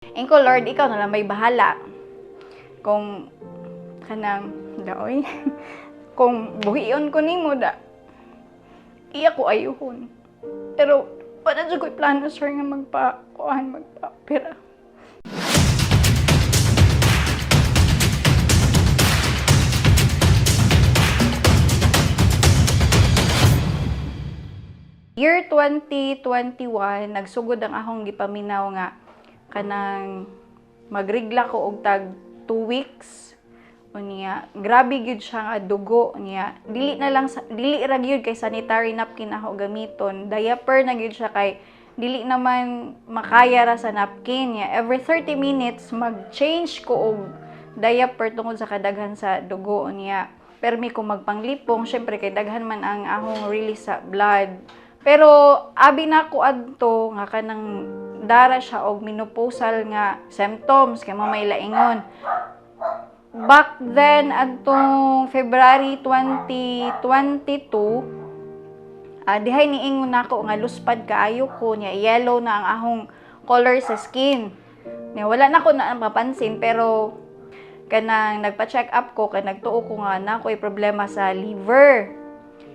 Ingko Lord, ikaw na lang may bahala. Kung kanang daoy, kung buhion ko nimo da, iya ko ayuhon. Pero wala dyan ko'y plano, sir, nga magpa-opera. Year 2021, nagsugod ang akong gipaminaw nga kanang magrigla ko og tag 2 weeks. Unya, grabe gyud siya nga dugo niya. Dili ra gyud kay sanitary napkin ako gamiton. Diaper na gyud siya kay dili naman makaya ra sa napkin niya. Every 30 minutes mag-change ko og diaper tungod sa kadaghan sa dugo niya. Permi ko magpanglipong, syempre kay daghan man ang akong release sa blood. Pero abi na ko adto nga kanang dara siya og menopausal nga symptoms kay mamay laingon. Back then adtong February 2022, dihay niingon nako nga luspad kaayo ko nya yellow na ang ahong color sa skin. Nya wala na ko na mapansin pero kanang nagpa-check up ko kay nagtuo ko nga na ko'y problema sa liver.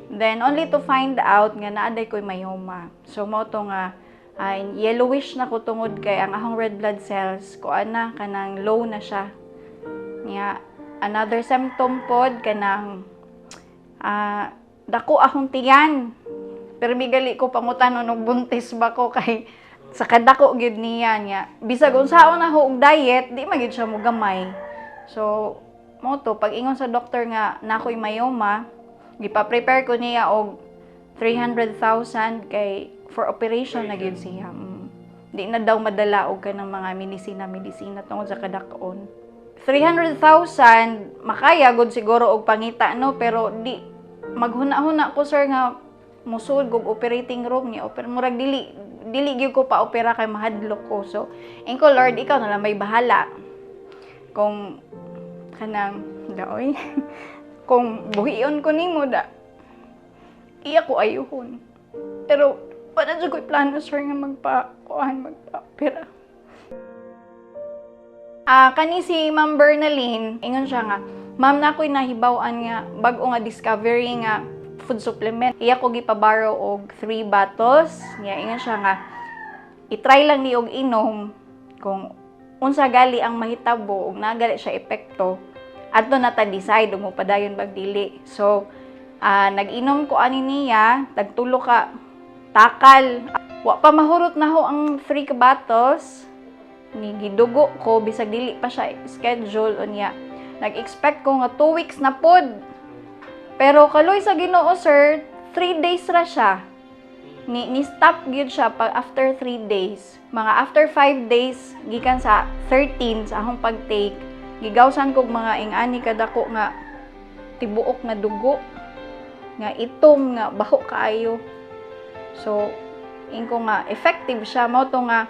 Then, only to find out nga naaday ko'y myoma. So, mo to nga, yellowish na ko tungod kay ang ahong red blood cells, kuana, kanang low na siya. Nga, another symptom pod, kanang, dako akong tiyan. Pero migali ko pangutan og buntis ba ko kay sa kadako gyud niya niya. Bisag unsaon na ho og diet, di magid siya mo gamay. So, mo to, pag ingon sa doktor nga nako'y myoma, gipa-prepare ko niya og 300,000 kay for operation na gyud siya. Di na daw madala og kanang mga medisina tungod sa kadakon. 300,000 makaya gud siguro og pangita no, pero di maghuna-huna ko sir nga musud og operating room niya. Murag dili gyud ko pa opera kay mahadlok ko. So, ingko Lord, ikaw na lang may bahala. Kung kanang daoy kung buhion ko nimo da, iya ko ayuhon. Pero wala dyan ko'y plano, sir, nga magpa-opera. Kani si Ma'am Bernalyn, ingon siya nga, Ma'am, na ako'y nahibawan nga, bago nga discovery nga food supplement. Iya ko gipaborrow og 3 bottles. Ingon siya nga, itry lang ni og inom, kung unsa gali ang mahitabo, og nagali siya epekto, adto na ta decide mo padayon bag dili. So, nag-inom ko ani niya, tagtulo ka takal. Wa pa mahurot na ho ang 3 ka bottles. Ni gidugo ko bisag dili pa siya schedule unya. Nag-expect ko nga 2 weeks na pod. Pero kaloy sa Ginoo sir, 3 days ra siya. Ni stop gyud siya pag after 3 days. Mga after 5 days gikan sa 13 sa akong pag-take, gigawsan kog mga ingani kadako nga tibuok nga dugo nga itom nga baho kaayo. So ingko nga effective siya mo to nga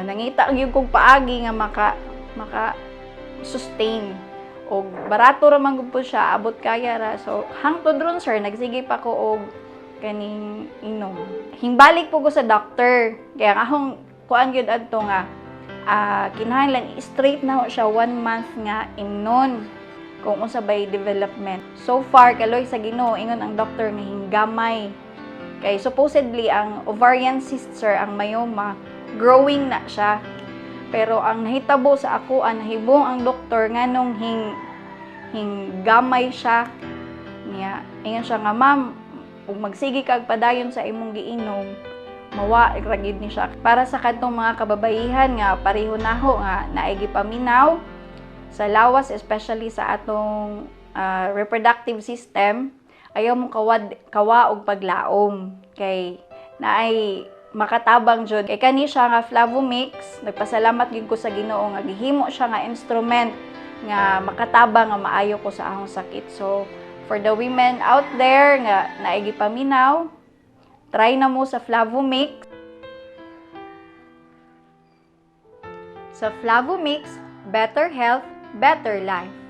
nangita gyud kog paagi nga maka sustain og barato ra man gud po siya, abot kaya ra. So hangtod ron sir nagsige pa ko og kaning inom. Hingbalik po ko sa doctor kaya akong kuan gyud adto nga kinahanglan straight na ho siya 1 month nga imnon kung unsa bay development. So far kaloy sa Ginoo ingon ang doctor nga hinggamay kay supposedly ang ovarian cyst sir, ang myoma growing na siya. Pero ang nahitabo sa ako nahibong ang doktor nganong hinggamay siya niya. Ingon siya nga, ma'am, ug magsige kag padayon sa imong giinom, mawa ragid ni siya. Para sa kadtong mga kababaihan nga pareho naho nga naay gipaminaw sa lawas, especially sa atong reproductive system, ayaw mo kawa og paglaom kay naay makatabang jud. Kay kani siya nga Flavomix, nagpasalamat gyud ko sa Ginoo nga gihimo siya nga instrument nga makatabang nga maayo ko sa akong sakit. So for the women out there nga naay gipaminaw, try na mo sa Flavomix. Sa Flavomix, better health, better life.